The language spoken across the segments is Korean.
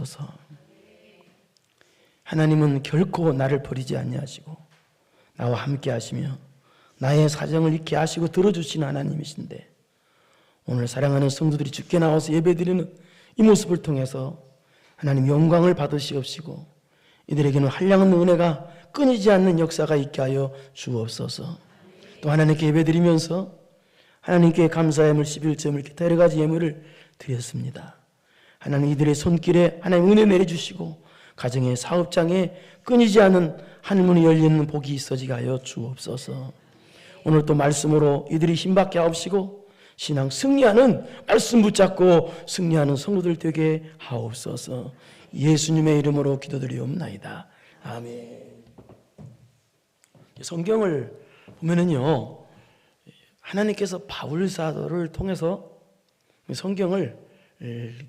주옵소서. 하나님은 결코 나를 버리지 아니하시고 나와 함께 하시며 나의 사정을 익히 아시고 들어주시는 하나님이신데, 오늘 사랑하는 성도들이 주께 나와서 예배드리는 이 모습을 통해서 하나님 영광을 받으시옵시고 이들에게는 한량없는 은혜가 끊이지 않는 역사가 있게 하여 주옵소서. 또 하나님께 예배드리면서 하나님께 감사의 예물 11점을 기타 여러 가지 예물을 드렸습니다. 하나님 이들의 손길에 하나님 은혜 내려주시고 가정의 사업장에 끊이지 않는 하늘문이 열리는 복이 있어지게 하여 주옵소서. 오늘 또 말씀으로 이들이 힘받게 하옵시고 신앙 승리하는 말씀 붙잡고 승리하는 성도들 되게 하옵소서. 예수님의 이름으로 기도드리옵나이다. 아멘. 성경을 보면은요, 하나님께서 바울 사도를 통해서 성경을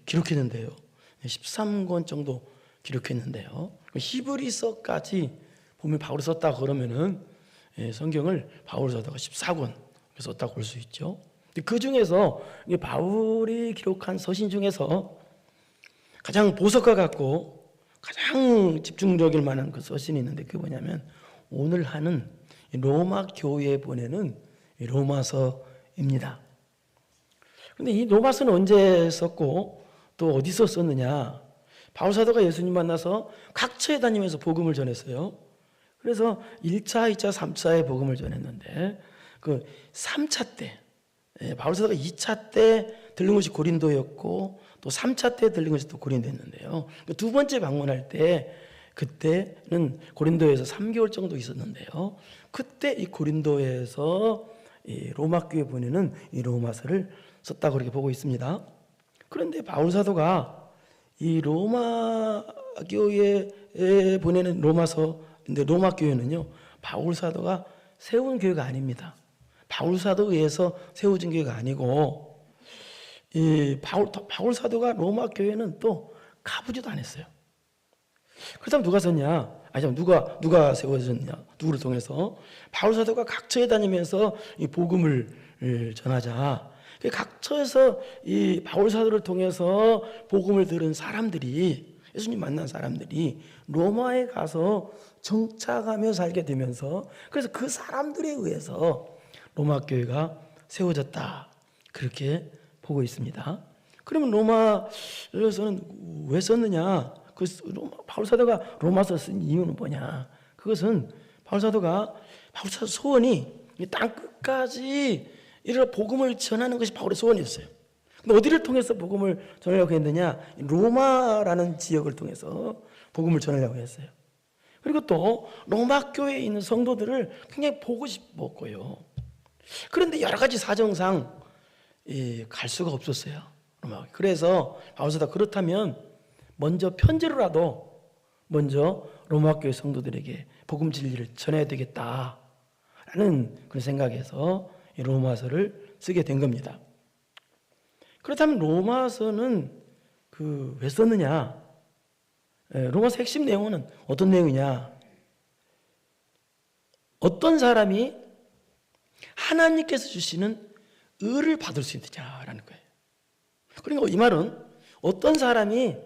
기록했는데요, 13권 정도 기록했는데요, 히브리서까지 보면 바울이 썼다 그러면은 성경을 바울 사도가 14권 썼다고 볼 수 있죠. 그 중에서 바울이 기록한 서신 중에서 가장 보석과 같고 가장 집중적일 만한 그 서신이 있는데, 그게 뭐냐면 오늘 하는 로마 교회에 보내는 로마서입니다. 그런데 이 로마서는 언제 썼고 또 어디서 썼느냐? 바울 사도가 예수님 만나서 각처에 다니면서 복음을 전했어요. 그래서 1차, 2차, 3차의 복음을 전했는데, 그 3차 때, 바울 사도가 2차 때 들른 것이 고린도였고 또 3차 때 들린 것이 또 고린도였는데요, 두 번째 방문할 때 그때는 고린도에서 3개월 정도 있었는데요, 그때 이 고린도에서 이 로마 교회에 보내는 이 로마서를 썼다고 그렇게 보고 있습니다. 그런데 바울 사도가 이 로마 교회에 보내는 로마서인데, 로마 교회는요 바울 사도가 세운 교회가 아닙니다. 바울 사도에 의해서 세워진 교회가 아니고, 이 바울 사도가 로마 교회는 또 가보지도 않았어요. 그렇다면 누가 썼냐? 누가 세워졌냐? 누구를 통해서? 바울 사도가 각처에 다니면서 이 복음을 전하자, 각처에서 이 바울 사도를 통해서 복음을 들은 사람들이, 예수님 만난 사람들이 로마에 가서 정착하며 살게 되면서, 그래서 그 사람들에 의해서 로마 교회가 세워졌다, 그렇게 보고 있습니다. 그러면 로마서는 왜 썼느냐? 바울 사도가 로마서 쓴 이유는 뭐냐? 그것은 바울 사도 소원이 땅 끝까지 이런 복음을 전하는 것이 바울의 소원이었어요. 근데 어디를 통해서 복음을 전하려고 했느냐? 로마라는 지역을 통해서 복음을 전하려고 했어요. 그리고 또 로마 교회에 있는 성도들을 굉장히 보고 싶었고요. 그런데 여러 가지 사정상 갈 수가 없었어요, 로마. 그래서 바울 사도가 그렇다면 먼저 편지로라도 먼저 로마 교회 성도들에게 복음 진리를 전해야 되겠다라는 그런 생각에서 이 로마서를 쓰게 된 겁니다. 그렇다면 로마서는 왜 썼느냐? 로마서 핵심 내용은 어떤 내용이냐? 어떤 사람이 하나님께서 주시는 의를 받을 수 있느냐라는 거예요. 그러니까 이 말은 어떤 사람이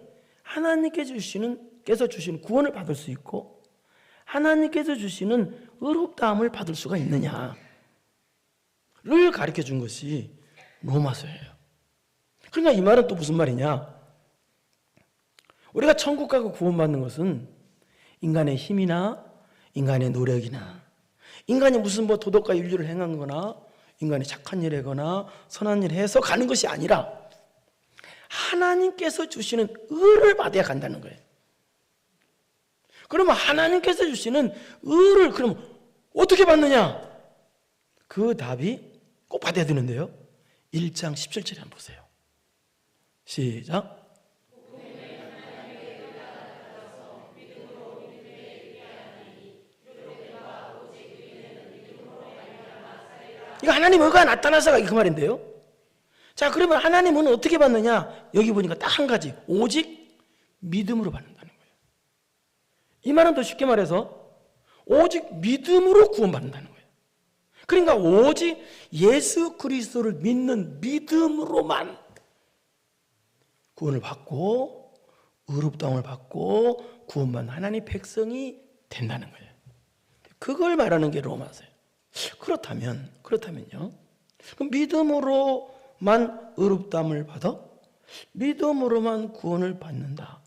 하나님께서 주시는 구원을 받을 수 있고 하나님께서 주시는 의롭다함을 받을 수가 있느냐를 가르쳐 준 것이 로마서예요. 그러니까 이 말은 또 무슨 말이냐? 우리가 천국 가고 구원받는 것은 인간의 힘이나 인간의 노력이나 인간이 무슨 도덕과 윤리를 행한 거나 인간이 착한 일 하거나 선한 일 해서 가는 것이 아니라 하나님께서 주시는 의를 받아야 간다는 거예요. 그러면 하나님께서 주시는 의를 그럼 어떻게 받느냐? 그 답이 꼭 받아야 되는데요, 1장 17절에 한번 보세요. 시작. 이거 하나님 의가 나타나서가 그 말인데요. 자, 그러면 하나님은 어떻게 받느냐? 여기 보니까 딱 한 가지, 오직 믿음으로 받는다는 거예요. 이 말은 더 쉽게 말해서 오직 믿음으로 구원받는다는 거예요. 그러니까 오직 예수 그리스도를 믿는 믿음으로만 구원을 받고 의롭다함을 받고 구원받는 하나님의 백성이 된다는 거예요. 그걸 말하는 게 로마서예요. 그렇다면요. 그럼 믿음으로만 의롭다함을 받아? 믿음으로만 구원을 받는다.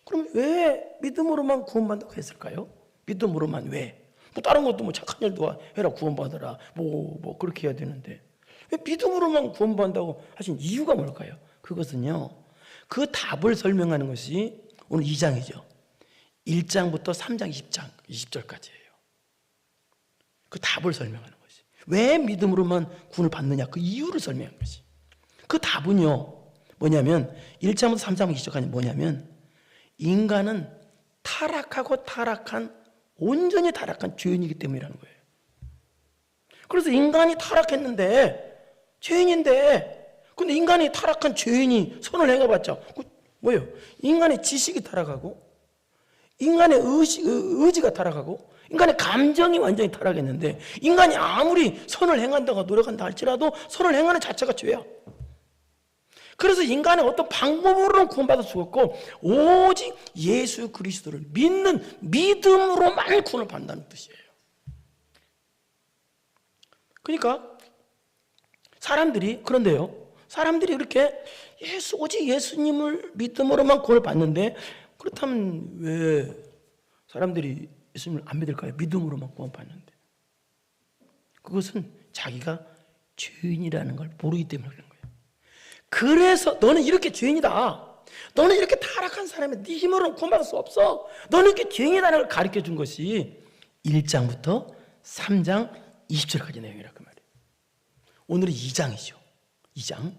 그럼 왜 믿음으로만 구원받는다고 했을까요? 믿음으로만 왜? 뭐 다른 것도 뭐 착한 일도 해라 구원받아라 뭐 그렇게 해야 되는데 왜 믿음으로만 구원받는다고 하신 이유가 뭘까요? 그것은요, 그 답을 설명하는 것이 오늘 2장이죠 1장부터 3장 20절까지예요 그 답을 설명하는 것이 왜 믿음으로만 구원을 받느냐 그 이유를 설명하는 것이 그 답은요 뭐냐면 1장부터 3장 20절까지 뭐냐면 인간은 온전히 타락한 죄인이기 때문이라는 거예요. 그래서 인간이 타락했는데 죄인인데 근데 인간이 타락한 죄인이 선을 행해봤자 뭐예요? 인간의 지식이 타락하고 인간의 의지가 타락하고 인간의 감정이 완전히 타락했는데 인간이 아무리 선을 행한다고 노력한다 할지라도 선을 행하는 자체가 죄야. 그래서 인간의 어떤 방법으로는 구원받을 수 없고 오직 예수 그리스도를 믿는 믿음으로만 구원을 받는다는 뜻이에요. 그러니까 사람들이 이렇게 오직 예수님을 믿음으로만 구원을 받는데 그렇다면 왜 사람들이 예수님을 안 믿을까요? 믿음으로만 구원 받는데 그것은 자기가 죄인이라는 걸 모르기 때문에 그런 거예요. 그래서 너는 이렇게 죄인이다. 너는 이렇게 타락한 사람이 네 힘으로는 구원받을 수 없어. 너는 이렇게 죄인이라는 걸 가르쳐 준 것이 1장부터 3장 20절까지 내용이라 그 말이에요. 오늘은 2장이죠. 2장.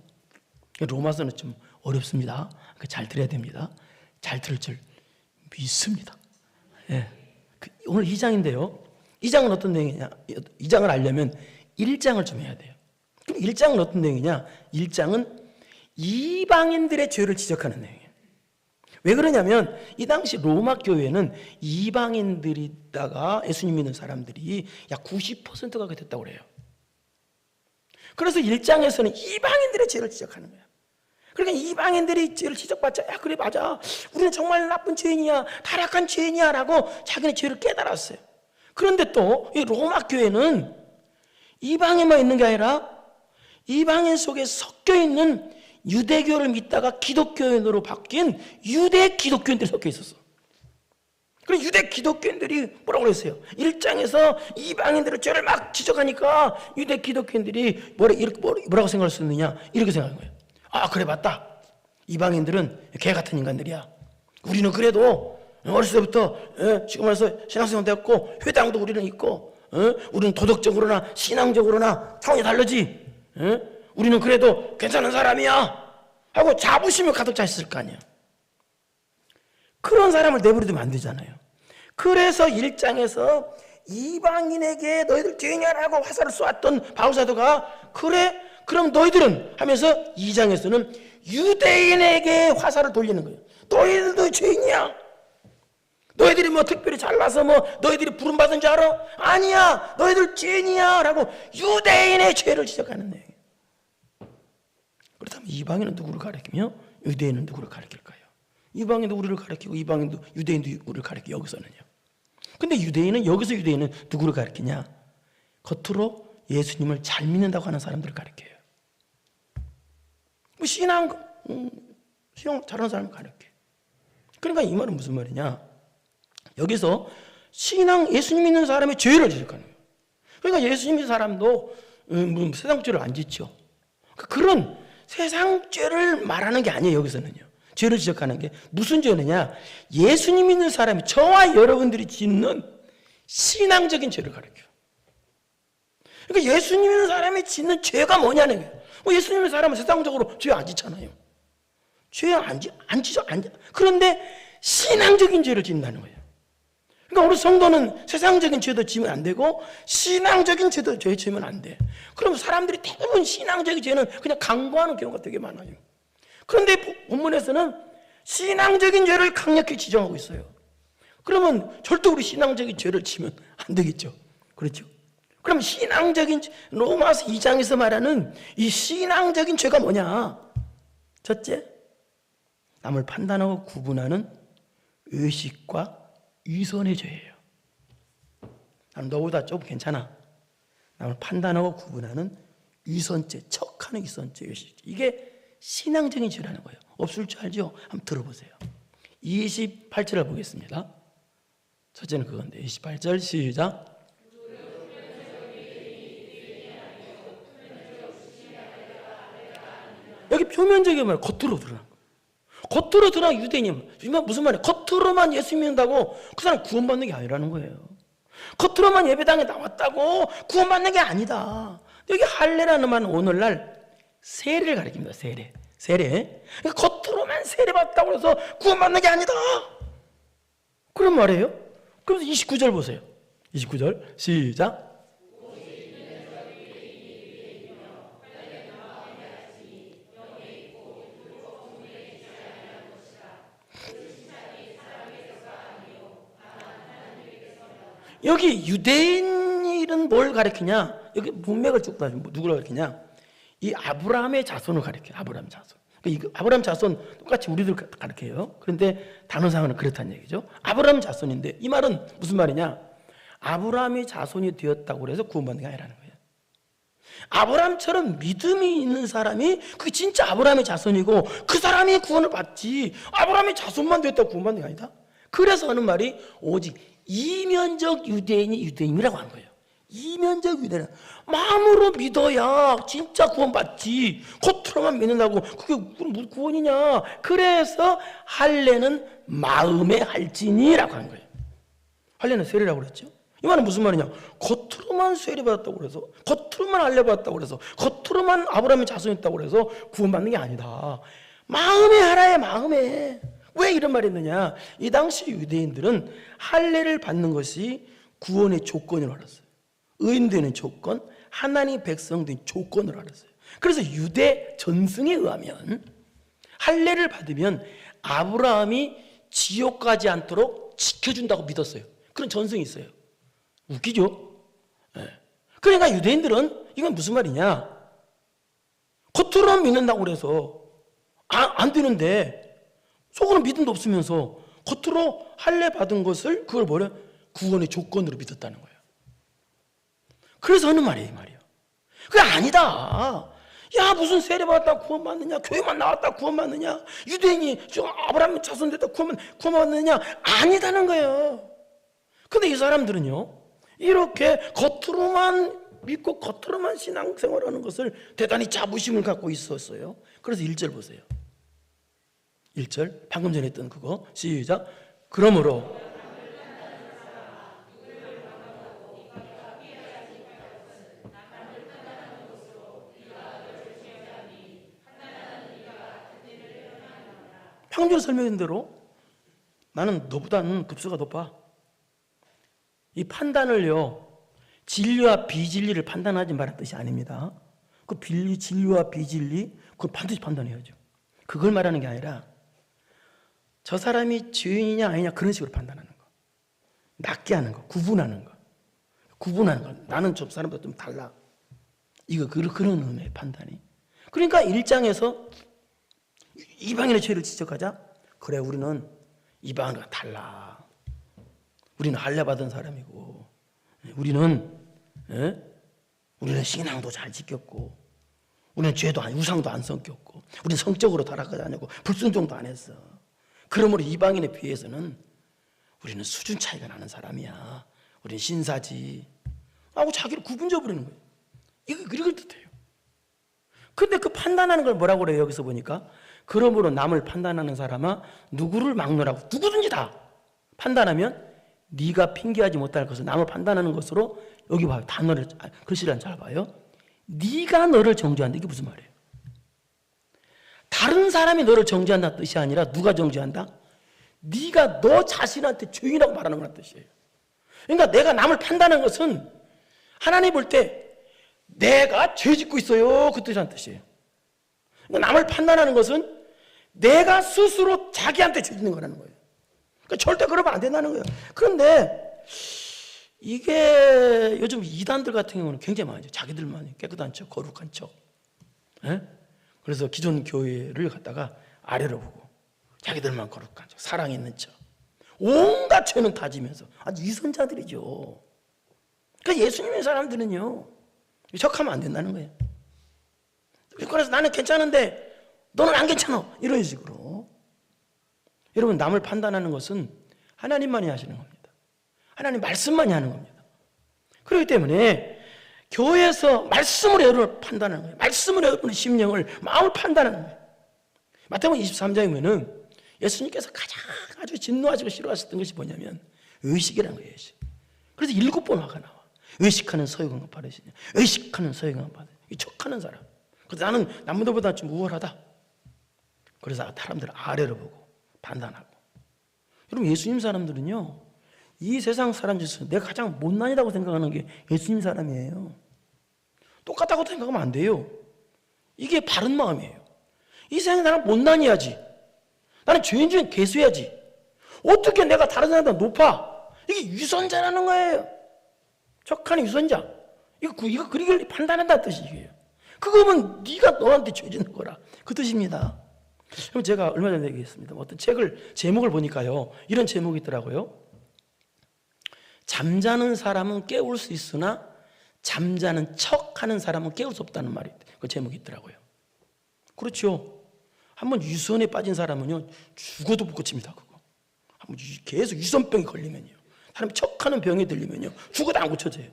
로마서는 좀 어렵습니다. 잘 들어야 됩니다. 잘 들을 줄 믿습니다. 예. 오늘 2장인데요. 2장은 어떤 내용이냐? 2장을 알려면 1장을 좀 해야 돼요. 그럼 1장은 어떤 내용이냐? 1장은 이방인들의 죄를 지적하는 내용이에요. 왜 그러냐면 이 당시 로마 교회는 이방인들이다가 예수님 믿는 사람들이 약 90%가 됐다고 그래요. 그래서 1장에서는 이방인들의 죄를 지적하는 거야. 그러니까 이방인들이 죄를 지적받자 야 그래 맞아 우리는 정말 나쁜 죄인이야 타락한 죄인이야 라고 자기네 죄를 깨달았어요. 그런데 또 이 로마 교회는 이방인만 있는 게 아니라 이방인 속에 섞여 있는 유대교를 믿다가 기독교인으로 바뀐 유대 기독교인들이 섞여 있었어. 그럼 유대 기독교인들이 뭐라고 그랬어요? 1장에서 이방인들의 죄를 막 지적하니까 유대 기독교인들이 뭐라고 생각할 수 있느냐? 이렇게 생각한 거예요. 아 그래 맞다. 이방인들은 개 같은 인간들이야. 우리는 그래도 어렸을 때부터 지금 와서 신앙생활 되었고 회당도 우리는 있고 우리는 도덕적으로나 신앙적으로나 차원이 다르지. 우리는 그래도 괜찮은 사람이야 하고 자부심이 가득 차 있을 거 아니야. 그런 사람을 내버려두면 안 되잖아요. 그래서 1장에서 이방인에게 너희들 죄냐라고 화살을 쏘았던 바울사도가 그래 그럼 너희들은 하면서 2장에서는 유대인에게 화살을 돌리는 거예요. 너희들도 죄인이야. 너희들이 뭐 특별히 잘나서 뭐 너희들이 부름받은 줄 알아? 아니야 너희들 죄인이야 라고 유대인의 죄를 지적하는 내용이에요. 그렇다면 이방인은 누구를 가리키며 유대인은 누구를 가리킬까요? 이방인도 우리를 가리키고 이방인도 유대인도 우리를 가리키고 여기서는요. 근데 여기서 유대인은 누구를 가리키냐? 겉으로 예수님을 잘 믿는다고 하는 사람들을 가리켜요. 뭐 신앙 잘하는 사람을 가리켜요. 그러니까 이 말은 무슨 말이냐? 여기서 예수님 믿는 사람의 죄를 지적하는 거예요. 그러니까 예수님 믿는 사람도 세상 죄를 안 짓죠. 그런 세상 죄를 말하는 게 아니에요. 여기서는요. 죄를 지적하는 게 무슨 죄느냐? 예수님 믿는 사람이 저와 여러분들이 짓는 신앙적인 죄를 가르쳐요. 그러니까 예수님 믿는 사람이 짓는 죄가 뭐냐는 거예요. 예수님 믿는 사람은 세상적으로 죄 안 짓잖아요. 죄 안 지죠. 그런데 신앙적인 죄를 짓는다는 거예요. 그러니까 우리 성도는 세상적인 죄도 지면 안 되고 신앙적인 죄도 지면 안 돼. 그럼 사람들이 대부분 신앙적인 죄는 그냥 강구하는 경우가 되게 많아요. 그런데 본문에서는 신앙적인 죄를 강력히 지정하고 있어요. 그러면 절대 우리 신앙적인 죄를 지면 안 되겠죠. 그렇죠? 그럼 로마서 2장에서 말하는 이 신앙적인 죄가 뭐냐? 첫째, 남을 판단하고 구분하는 의식과 위선의 죄예요. 나는 너보다 좀 괜찮아. 남을 판단하고 구분하는 위선죄, 척하는 위선죄, 의식. 이게 신앙적인 죄라는 거예요. 없을 줄 알죠? 한번 들어보세요. 28절을 보겠습니다. 첫째는 그건데 28절 시작. 여기 표면적인 말 겉으로 드러난 거예요. 겉으로 드러난 유대인이 무슨 말이에요? 겉으로만 예수 믿는다고 그 사람 구원받는 게 아니라는 거예요. 겉으로만 예배당에 나왔다고 구원받는 게 아니다. 여기 할례라는 말은 오늘날 세례를 가리킵니다. 세례. 그러니까 겉으로만 세례받다고 해서 구원받는 게 아니다. 그런 말이에요. 그래서 29절 보세요. 29절 시작. 여기 유대인은 뭘 가리키냐? 여기 문맥을 쭉 봐요. 누구를 가리키냐? 이 아브라함의 자손을 가리켜요. 아브라함 자손. 아브라함 자손 똑같이 우리들 가리켜요. 그런데 단어상으로는 그렇다는 얘기죠. 아브라함 자손인데 이 말은 무슨 말이냐? 아브라함의 자손이 되었다고 해서 구원받는 게 아니라는 거예요. 아브라함처럼 믿음이 있는 사람이 그게 진짜 아브라함의 자손이고 그 사람이 구원을 받지 아브라함의 자손만 되었다고 구원받는 게 아니다. 그래서 하는 말이 오직 이면적 유대인이 유대인이라고 하는 거예요. 이면적 유대인은 마음으로 믿어야 진짜 구원받지 겉으로만 믿는다고 그게 무슨 구원이냐. 그래서 할례는 마음의 할지니라고 하는 거예요. 할례는 세례라고 그랬죠. 이 말은 무슨 말이냐. 겉으로만 세례받았다고 그래서 겉으로만 할례 받았다고 그래서 겉으로만 아브라함의 자손이었다고 그래서 구원받는 게 아니다. 마음에 하라에 마음에. 왜 이런 말이 있느냐. 이 당시 유대인들은 할례를 받는 것이 구원의 조건으로 알았어요. 의인되는 조건, 하나님 백성된 조건으로 알았어요. 그래서 유대 전승에 의하면 할례를 받으면 아브라함이 지옥 가지 않도록 지켜준다고 믿었어요. 그런 전승이 있어요. 웃기죠? 네. 그러니까 유대인들은 이건 무슨 말이냐. 겉으로만 믿는다고 그래서 안 되는데 속으로 믿음도 없으면서 겉으로 할례 받은 것을 그걸 뭐래? 구원의 조건으로 믿었다는 거예요. 그래서 하는 말이에요, 이 말이에요. 그게 아니다. 야, 무슨 세례 받았다 구원받느냐? 교회만 나왔다 구원받느냐? 유대인이 좀 아브라함 자손 됐다 구원받느냐? 아니다는 거예요. 근데 이 사람들은요, 이렇게 겉으로만 믿고 겉으로만 신앙생활하는 것을 대단히 자부심을 갖고 있었어요. 그래서 1절 보세요. 1절 방금 전에 했던 그거 시작. 그러므로 방금 전에 설명한 대로 나는 너보다는 급수가 높아. 이 판단을요 진리와 비진리를 판단하지 말라는 뜻이 아닙니다. 그 진리와 비진리 그걸 반드시 판단해야죠. 그걸 말하는 게 아니라 저 사람이 죄인이냐 아니냐 그런 식으로 판단하는 거. 낫게 하는 거. 구분하는 거. 나는 저 사람보다 좀 달라. 이거 그런 의미의 판단이. 그러니까 1장에서 이방인의 죄를 지적하자. 그래 우리는 이방인과 달라. 우리는 할례 받은 사람이고 우리는 신앙도 잘 지켰고 우리는 죄도 우상도 안 섬겼고 우리는 성적으로 타락하지 않고 불순종도 안 했어. 그러므로 이방인에 비해서는 우리는 수준 차이가 나는 사람이야. 우리는 신사지 하고 자기를 구분져 버리는 거예요. 이걸 뜻해요. 근데 그 판단하는 걸 뭐라고 그래요? 여기서 보니까 그러므로 남을 판단하는 사람아 누구를 막노라고. 누구든지 다 판단하면 네가 핑계하지 못할 것을 남을 판단하는 것으로 여기 봐요. 단어를 글씨를 잘 봐요. 네가 너를 정죄한다. 이게 무슨 말이에요? 다른 사람이 너를 정죄한다는 뜻이 아니라 누가 정죄한다? 네가 너 자신한테 죄인이라고 말하는 거란 뜻이에요. 그러니까 내가 남을 판단하는 것은 하나님 볼 때 내가 죄 짓고 있어요. 그 뜻이란 뜻이에요. 그러니까 남을 판단하는 것은 내가 스스로 자기한테 죄 짓는 거라는 거예요. 그러니까 절대 그러면 안 된다는 거예요. 그런데 이게 요즘 이단들 같은 경우는 굉장히 많아요. 자기들만 깨끗한 척, 거룩한 척. 그래서 기존 교회를 갖다가 아래로 보고 자기들만 거룩한 척, 사랑 있는 척, 온갖 죄는 다지면서 아주 위선자들이죠. 그러니까 예수님의 사람들은요, 척하면 안 된다는 거예요. 그래서 나는 괜찮은데 너는 안 괜찮아, 이런 식으로. 여러분, 남을 판단하는 것은 하나님만이 하시는 겁니다. 하나님 말씀만이 하는 겁니다. 그렇기 때문에 교회에서 말씀으로 여러분을 판단하는 거예요. 말씀으로 여러분의 심령을, 마음을 판단하는 거예요. 마태복음 23장에 보면 예수님께서 가장 아주 진노하시고 싫어하셨던 것이 뭐냐면 의식이라는 거예요. 의식. 그래서 7번 화가 나와. 의식하는 서유관과 바리새인, 의식하는 서유관과 바리새인, 이 척하는 사람. 그래서 나는 남들보다 좀 우월하다. 그래서 사람들을 아래로 보고 판단하고. 여러분, 예수님 사람들은요, 이 세상 사람들 중에서 내가 가장 못난이라고 생각하는 게 예수님 사람이에요. 똑같다고 생각하면 안 돼요. 이게 바른 마음이에요. 이 세상에 나는 못난이야지, 나는 죄인 중에 괴수야지, 어떻게 내가 다른 사람보다 높아? 이게 유선자라는 거예요. 척하는 유선자. 이거 그리길 판단한다는 뜻이에요. 그거면 네가 너한테 죄 짓는 거라, 그 뜻입니다. 그럼 제가 얼마 전에 얘기했습니다. 어떤 책을, 제목을 보니까요, 이런 제목이 있더라고요. 잠자는 사람은 깨울 수 있으나 잠자는 척하는 사람은 깨울 수 없다는 말이, 그 제목이 있더라고요. 그렇죠. 한번 유선에 빠진 사람은요, 죽어도 못 고칩니다. 그거 한번 계속 유선병이 걸리면요, 사람이 척하는 병이 들리면요, 죽어도 안 고쳐져요.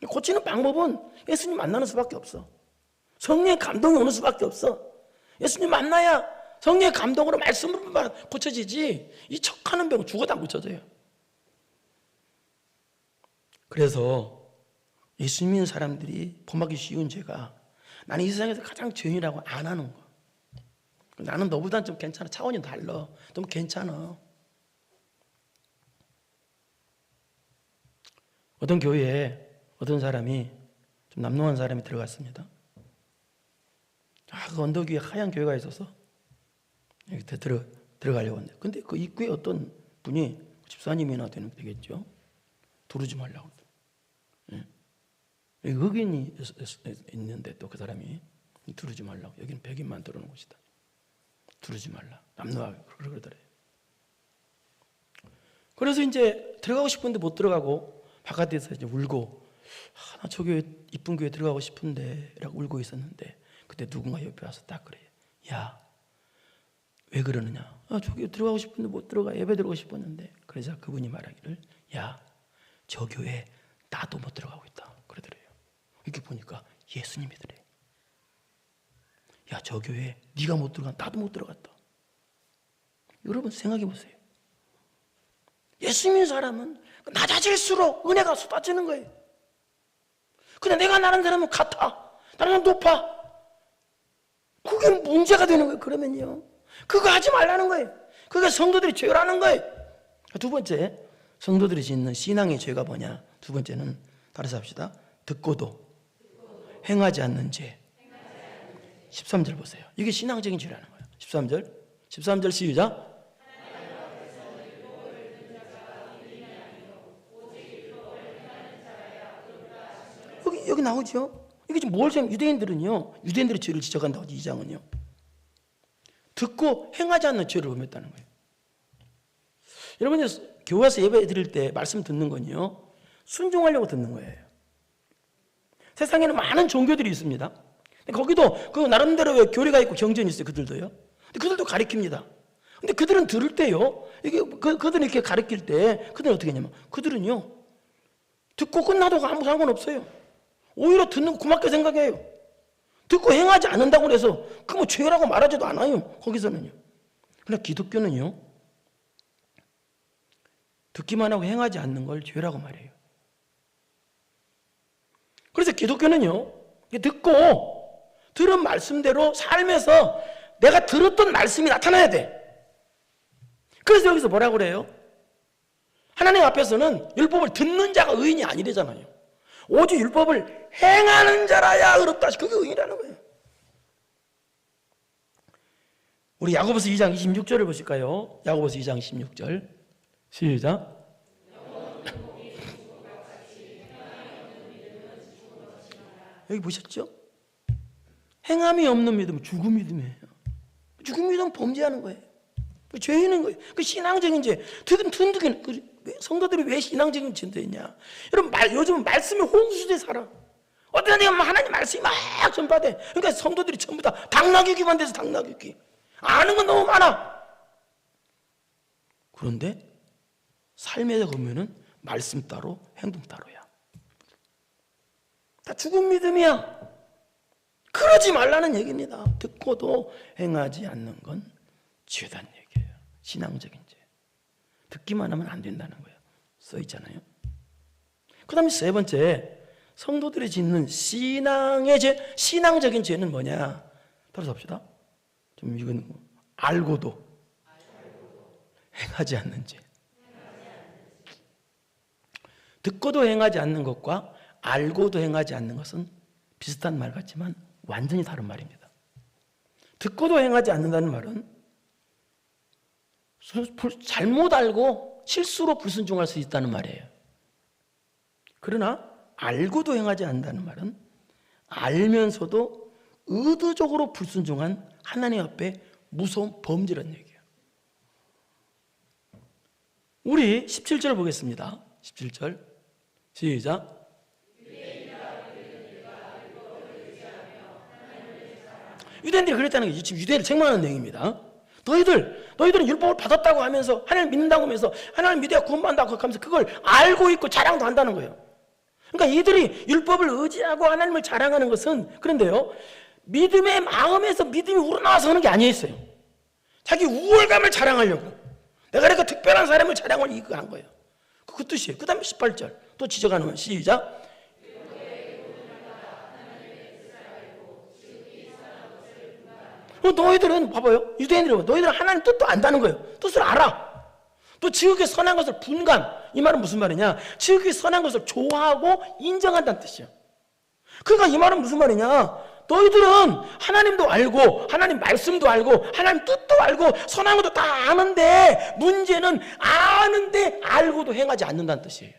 고치는 방법은 예수님 만나는 수밖에 없어. 성령의 감동이 오는 수밖에 없어. 예수님 만나야 성령의 감동으로, 말씀으로만 고쳐지지, 이 척하는 병은 죽어도 안 고쳐져요. 그래서 예수 믿는 사람들이 범하기 쉬운 죄가, 나는 이 세상에서 가장 죄인이라고 안 하는 거. 나는 너보다는 좀 괜찮아, 차원이 달라, 좀 괜찮아. 어떤 교회에 어떤 사람이, 좀 남노한 사람이 들어갔습니다. 그 언덕 위에 하얀 교회가 있어서 여기 들어가려고 하는데, 근데 그 입구에 어떤 분이, 집사님이나 되겠죠, 두르지 말라고. 여기 흑인이 있는데 또 그 사람이 두르지 말라고, 여기는 백인만 들어오는 곳이다, 두르지 말라, 남노하게 그러더래요. 그래서 이제 들어가고 싶은데 못 들어가고 바깥에서 이제 울고, 나 저 교회, 이쁜 교회 들어가고 싶은데 라고 울고 있었는데, 그때 누군가 옆에 와서 딱 그래요. 야, 왜 그러느냐? 저 교회 들어가고 싶은데 못 들어가, 예배 들어가고 싶었는데. 그래서 그분이 말하기를, 야, 저 교회 나도 못 들어가고 있다, 그러더래요. 이렇게 보니까 예수님이더래. 야, 저 교회 네가 못 들어가, 나도 못 들어갔다. 여러분 생각해 보세요. 예수님인 사람은 낮아질수록 은혜가 쏟아지는 거예요. 근데 내가 나는 사람은 같아, 나는 높아, 그게 문제가 되는 거예요. 그러면요, 그거 하지 말라는 거예요. 그게 성도들이 죄라는 거예요. 두 번째, 성도들이 짓는 신앙의 죄가 뭐냐? 두 번째는 따라서 합시다. 듣고도 행하지 않는 죄. 13절 보세요. 이게 신앙적인 죄라는 거예요. 13절 시작. 여기 나오죠. 이게 지금 뭘 saying? 유대인들의 죄를 지적한다고, 이 장은요. 듣고 행하지 않는 죄를 범했다는 거예요. 여러분, 교회에서 예배 드릴 때 말씀 듣는 건요, 순종하려고 듣는 거예요. 세상에는 많은 종교들이 있습니다. 거기도 그 나름대로 왜 교리가 있고 경전이 있어요. 그들도요. 근데 그들도 가르칩니다. 근데 그들은 들을 때요, 이게 그들은 이렇게 가르칠 때 그들은 어떻게 하냐면, 그들은요, 듣고 끝나도 아무 상관없어요. 오히려 듣는 거 고맙게 생각해요. 듣고 행하지 않는다고 해서 그 뭐 죄라고 말하지도 않아요. 거기서는요. 그러나 기독교는요, 듣기만 하고 행하지 않는 걸 죄라고 말해요. 그래서 기독교는요, 듣고 들은 말씀대로 삶에서 내가 들었던 말씀이 나타나야 돼. 그래서 여기서 뭐라고 그래요? 하나님 앞에서는 율법을 듣는 자가 의인이 아니래잖아요. 오직 율법을 행하는 자라야 의롭다. 그게 의인이라는 거예요. 우리 야고보서 2장 26절을 보실까요? 야고보서 2장 26절 시작. 여기 보셨죠? 행함이 없는 믿음은 죽은 믿음이에요. 죽은 믿음은 범죄하는 거예요. 죄인은 거예요. 그 신앙적인 죄. 성도들이 왜 신앙적인 죄인데 있냐? 여러분, 요즘은 말씀이 홍수에 살아. 어떤 데가 하나님 말씀이 막 전파돼. 그러니까 성도들이 전부 다 당나귀기만 돼서 당나귀기. 아는 건 너무 많아. 그런데 삶에 보면은 말씀 따로 행동 따로야. 다 죽은 믿음이야. 그러지 말라는 얘기입니다. 듣고도 행하지 않는 건 죄단 얘기예요. 신앙적인 죄. 듣기만 하면 안 된다는 거예요. 써 있잖아요. 그 다음에 세 번째, 성도들이 짓는 신앙의 죄, 신앙적인 죄는 뭐냐? 따라서 합시다. 좀 이건 알고도 행하지 않는 죄. 듣고도 행하지 않는 것과 알고도 행하지 않는 것은 비슷한 말 같지만 완전히 다른 말입니다. 듣고도 행하지 않는다는 말은 잘못 알고 실수로 불순종할 수 있다는 말이에요. 그러나 알고도 행하지 않는다는 말은 알면서도 의도적으로 불순종한 하나님 앞에 무서운 범죄라는 얘기예요. 우리 17절 보겠습니다. 17절 시작. 유대인들이 그랬다는 게 지금 유대인을 책망하는 내용입니다. 너희들은 율법을 받았다고 하면서 하나님을 믿는다고 하면서 하나님 믿어야 구원받는다고 하면서 그걸 알고 있고 자랑도 한다는 거예요. 그러니까 이들이 율법을 의지하고 하나님을 자랑하는 것은, 그런데요, 믿음의 마음에서 믿음이 우러나와서 하는 게 아니었어요. 자기 우월감을 자랑하려고, 내가 그러니까 특별한 사람을 자랑을 이거 한 거예요. 그 뜻이에요. 그 다음에 18절 또 지적하는 건 시작. 너희들은 봐봐요. 유대인들은 너희들은 하나님 뜻도 안다는 거예요. 뜻을 알아. 또 지극히 선한 것을 분간. 이 말은 무슨 말이냐? 지극히 선한 것을 좋아하고 인정한다는 뜻이야. 그러니까 이 말은 무슨 말이냐? 너희들은 하나님도 알고 하나님 말씀도 알고 하나님 뜻도 알고 선한 것도 다 아는데, 문제는 아는데 알고도 행하지 않는다는 뜻이에요.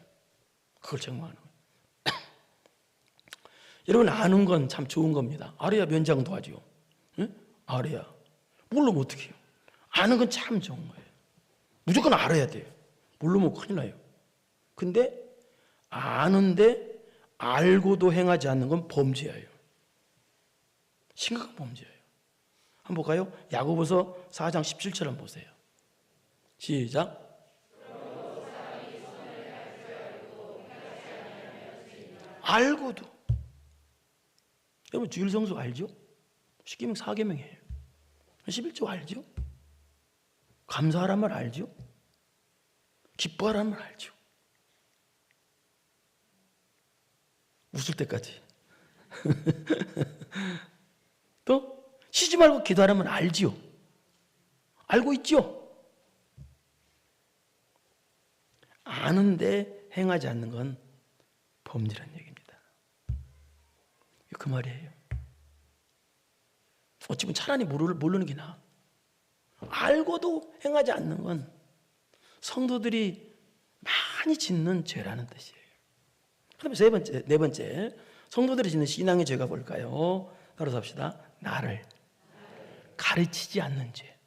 그걸 책망하는 거예요. 여러분, 아는 건 참 좋은 겁니다. 알아야 면장도 하죠. 응? 알아야. 모르면 어떻게 해요? 아는 건 참 좋은 거예요. 무조건 알아야 돼요. 모르면 큰일 나요. 근데 아는데 알고도 행하지 않는 건 범죄예요. 심각한 범죄예요. 한번 볼까요? 야고보서 4장 17절 한번 보세요. 시작. 알고도. 여러분, 주일성수 알죠? 십계명 4계명이에요. 11조 알죠? 감사하란 말 알죠? 기뻐하란 말 알죠? 웃을 때까지. 또 쉬지 말고 기도하라면 알지요? 알고 있죠? 아는데 행하지 않는 건 범죄라는 얘기입니다. 그 말이에요. 어찌 보면 차라리 모르는 게 나아. 알고도 행하지 않는 건 성도들이 많이 짓는 죄라는 뜻이에요. 그다음에 네 번째, 성도들이 짓는 신앙의 죄가 뭘까요? 따라서 합시다. 나를 가르치지 않는 죄.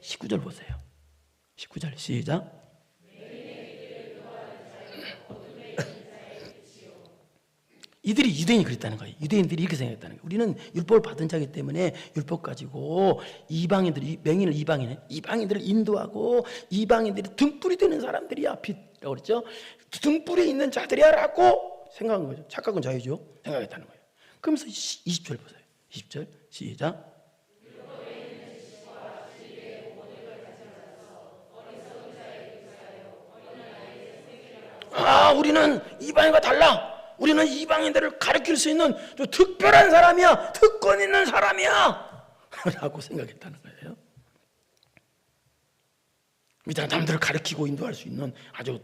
19절 보세요. 19절 시작. 이들이 유대인이 그랬다는 거예요. 유대인들이 이렇게 생각했다는 거예요. 우리는 율법을 받은 자이기 때문에 율법 가지고 이방인들이, 맹인을 이방인들을 인도하고 이방인들이 등불이 되는 사람들이야. 빛이라고 그랬죠. 등불이 있는 자들이야라고 생각한 거죠. 착각은 자유죠. 생각했다는 거예요. 그러면서 20절 보세요. 20절 시작. 우리는 이방인과 달라. 우리는 이방인들을 가르칠 수 있는 특별한 사람이야. 특권 있는 사람이야 라고 생각했다는 거예요. 남들을 가르치고 인도할 수 있는 아주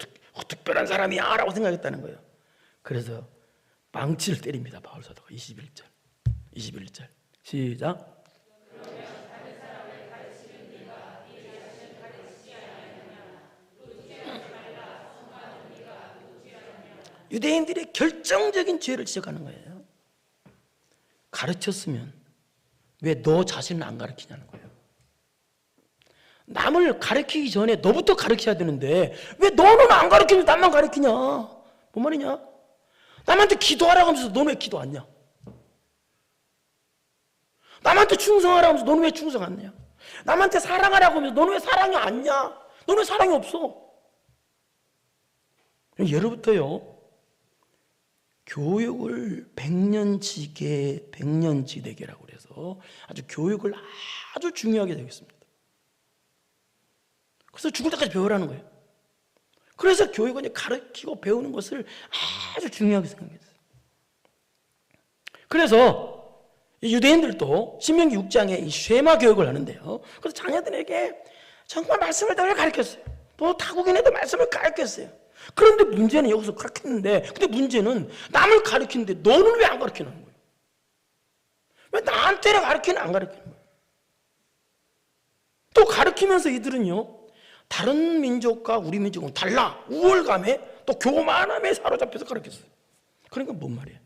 특별한 사람이야 라고 생각했다는 거예요. 그래서 망치를 때립니다. 바울 사도가. 21절 시작. 유대인들의 결정적인 죄를 지적하는 거예요. 가르쳤으면 왜 너 자신을 안 가르치냐는 거예요. 남을 가르치기 전에 너부터 가르쳐야 되는데 왜 너는 안 가르치는데 남만 가르치냐? 뭔 말이냐? 남한테 기도하라고 하면서 너는 왜 기도 안 냐? 남한테 충성하라고 하면서 너는 왜 충성 안 냐? 남한테 사랑하라고 하면서 너는 왜 사랑이 안 냐? 너는 왜 사랑이 없어? 예로부터요, 교육을 백년지계, 백년지대계라고 그래서 아주 교육을 아주 중요하게 되겠습니다. 그래서 죽을 때까지 배우라는 거예요. 그래서 교육은 가르치고 배우는 것을 아주 중요하게 생각했어요. 그래서 유대인들도 신명기 6장에 이 쉐마 교육을 하는데요. 그래서 자녀들에게 정말 말씀을 늘 가르쳤어요. 또 타국인에도 말씀을 가르쳤어요. 그런데 문제는 여기서 가르쳤는데, 근데 문제는 남을 가르치는데 너는 왜 안 가르치는 거예요? 왜 나한테는 가르치는 안 가르치는 거예요? 또 가르치면서 이들은요, 다른 민족과 우리 민족은 달라. 우월감에 또 교만함에 사로잡혀서 가르쳤어요. 그러니까 뭔 말이에요?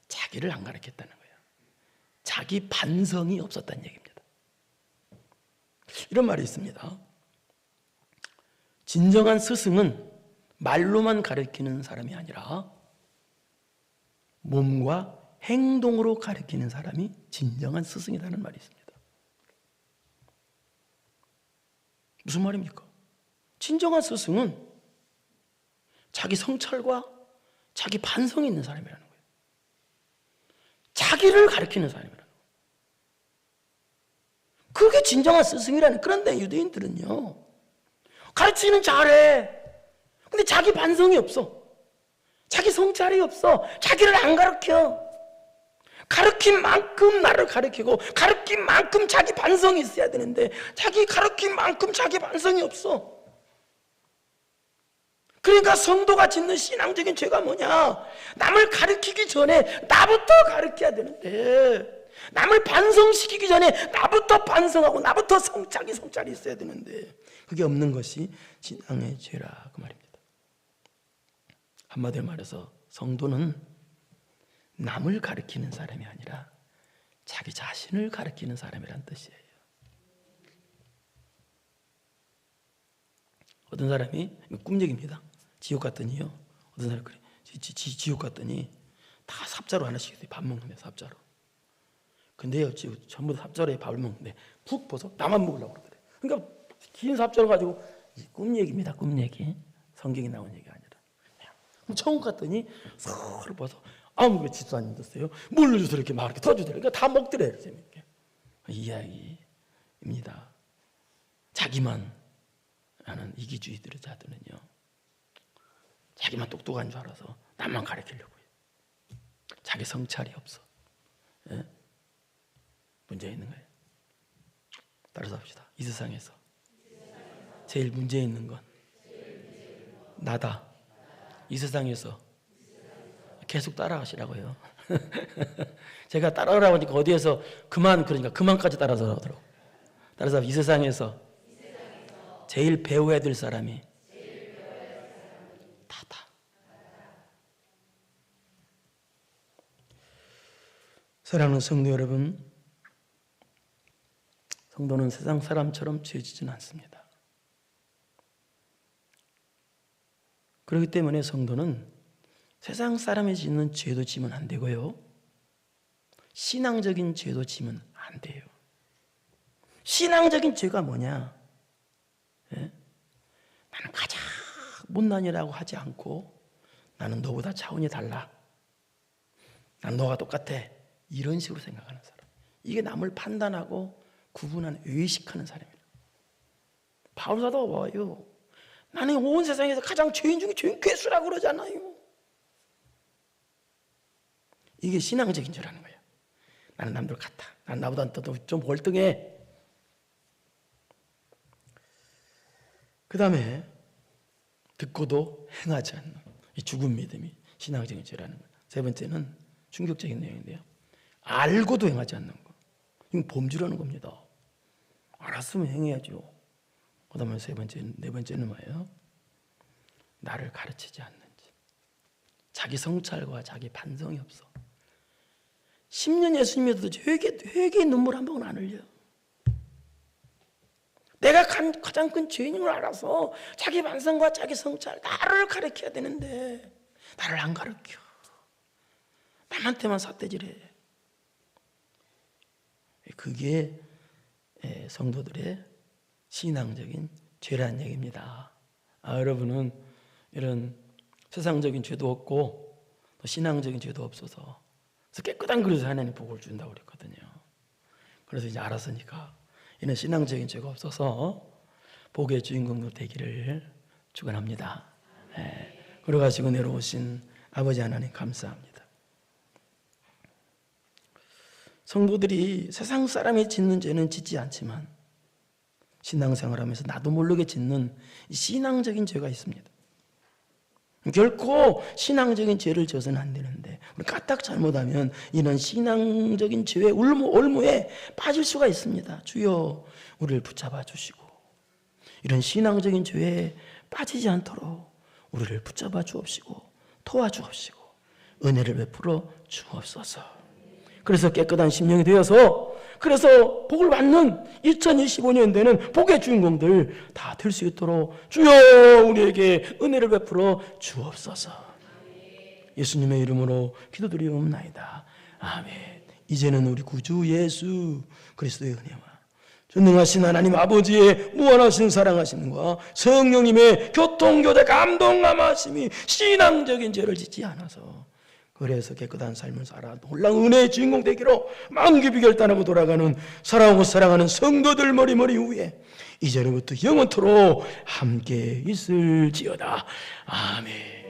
자기를 안 가르쳤다는 거예요. 자기 반성이 없었다는 얘기입니다. 이런 말이 있습니다. 진정한 스승은 말로만 가르치는 사람이 아니라 몸과 행동으로 가르치는 사람이 진정한 스승이라는 말이 있습니다. 무슨 말입니까? 진정한 스승은 자기 성찰과 자기 반성이 있는 사람이라는 거예요. 자기를 가르치는 사람이라는 거예요. 그게 진정한 스승이라는. 그런데 유대인들은요, 가르치는 잘해. 근데 자기 반성이 없어. 자기 성찰이 없어. 자기를 안 가르쳐. 가르친 만큼 나를 가르치고 가르친 만큼 자기 반성이 있어야 되는데 자기 가르친 만큼 자기 반성이 없어. 그러니까 성도가 짓는 신앙적인 죄가 뭐냐? 남을 가르치기 전에 나부터 가르쳐야 되는데, 남을 반성시키기 전에 나부터 반성하고 나부터 자기 성찰이 있어야 되는데 그게 없는 것이 신앙의 죄라, 그 말입니다. 한마디로 말해서 성도는 남을 가르치는 사람이 아니라 자기 자신을 가르치는 사람이란 뜻이에요. 어떤 사람이, 꿈 얘기입니다. 지옥 갔더니요, 어떤 사람이 그래, 지옥 갔더니 다 삽자루 하나씩 있어요. 밥 먹는데 삽자루. 근데요, 전부 다 삽자루에 밥을 먹는데 푹 벗어 나만 먹으려고 그러더래. 그러니까 긴 삽자루 가지고, 꿈 얘기입니다. 꿈 얘기. 성경에 나온 얘기가 아니라. 처음 갔더니 서로 벗어 아무 짓도 안 믿었어요. 뭘 주서 이렇게 막 이렇게 터주더래. 그러니까 다 먹더래. 재밌게. 이 이야기입니다. 자기만 하는 이기주의들의 자들은요, 자기만 똑똑한 줄 알아서 남만 가르치려고 해요. 자기 성찰이 없어. 예? 문제 있는 거예요. 따라서 합시다. 이 세상에서 제일 문제 있는 건 나다. 이 세상에서 계속 따라가시라고요. 제가 따라가라고 하니까 어디에서 그러니까 그만까지 따라서 하더라고. 따라서 이 세상에서 제일 배워야 될 사람이 다다. 사랑하는 성도 여러분, 성도는 세상 사람처럼 죄 지지는 않습니다. 그렇기 때문에 성도는 세상 사람이 짓는 죄도 지면 안 되고요, 신앙적인 죄도 지면 안 돼요. 신앙적인 죄가 뭐냐? 예? 나는 가장 못난이라고 하지 않고 나는 너보다 차원이 달라, 난 너와 똑같아, 이런 식으로 생각하는 사람, 이게 남을 판단하고 구분하는, 의식하는 사람이에요. 바울 사도가 봐요. 나는 온 세상에서 가장 죄인 중에 죄인 괴수라고 그러잖아요. 이게 신앙적인 죄라는 거예요. 나는 남들 같아. 난 나보다 좀 월등해. 그 다음에 듣고도 행하지 않는 이 죽은 믿음이 신앙적인 죄라는 거예요. 세 번째는 충격적인 내용인데요, 알고도 행하지 않는 거. 이건 범죄라는 겁니다. 알았으면 행해야죠. 그 다음에 네 번째는 뭐예요? 나를 가르치지 않는지. 자기 성찰과 자기 반성이 없어. 10년 예수님 믿어도 회개의 눈물 한 방울 안 흘려. 내가 가장 큰 죄인인 걸 알아서 자기 반성과 자기 성찰 나를 가르쳐야 되는데 나를 안 가르쳐. 남한테만 삿대질해. 그게 성도들의 신앙적인 죄란 얘기입니다. 여러분은 이런 세상적인 죄도 없고 또 신앙적인 죄도 없어서 깨끗한 그릇에 하나님 복을 준다고 그랬거든요. 그래서 이제 알았으니까 이런 신앙적인 죄가 없어서 복의 주인공도 되기를 축원합니다. 그러가지고 내려오신 아버지 하나님 감사합니다. 성도들이 세상 사람이 짓는 죄는 짓지 않지만 신앙생활하면서 나도 모르게 짓는 신앙적인 죄가 있습니다. 결코 신앙적인 죄를 져서는 안 되는데 우리 까딱 잘못하면 이런 신앙적인 죄의 올무에 빠질 수가 있습니다. 주여 우리를 붙잡아 주시고 이런 신앙적인 죄에 빠지지 않도록 우리를 붙잡아 주옵시고 도와주옵시고 은혜를 베풀어 주옵소서. 그래서 깨끗한 심령이 되어서 그래서 복을 받는 2025년대는 복의 주인공들 다 될 수 있도록 주여 우리에게 은혜를 베풀어 주옵소서. 예수님의 이름으로 기도드리옵나이다. 아멘. 이제는 우리 구주 예수 그리스도의 은혜와 전능하신 하나님 아버지의 무한하신 사랑하심과 성령님의 교통교대 감동감하심이 신앙적인 죄를 짓지 않아서 그래서 깨끗한 삶을 살아 놀라운 은혜의 주인공 되기로 마음 깊이 결단하고 돌아가는 사랑하고 사랑하는 성도들 머리 위에 이제로부터 영원토록 함께 있을지어다. 아멘.